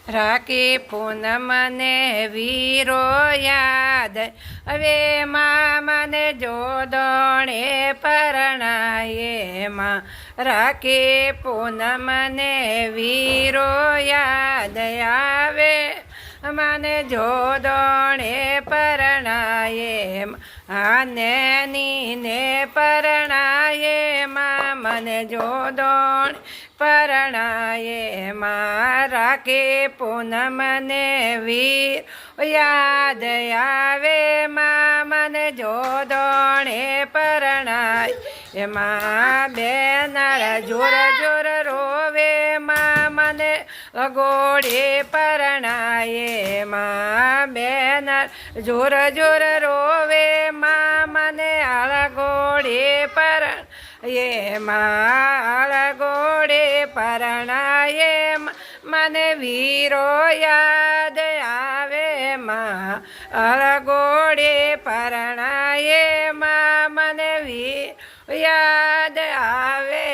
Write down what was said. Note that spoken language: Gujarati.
રાખી પૂનમને વીરો યાદ હવે મને જોડણે પરણાયે માં રાખી પૂનમને વીરો યાદ આવે મને જોડણે પરણાયે આને નીને પરણાયે મને જોડણ પરણાયે રાખે પૂનમને વીર યાદ આવે મને જોડણે પરણાય બેનળ જોર જોર રોવે મને ગોળે પરણાયે બેનળ જોર જોર રોવે મને અળગોળે પરણાયે અળગોળે પરણાયે મને વીરો યાદ આવે અળગોળે પરણાયે મને વીર યાદ આવે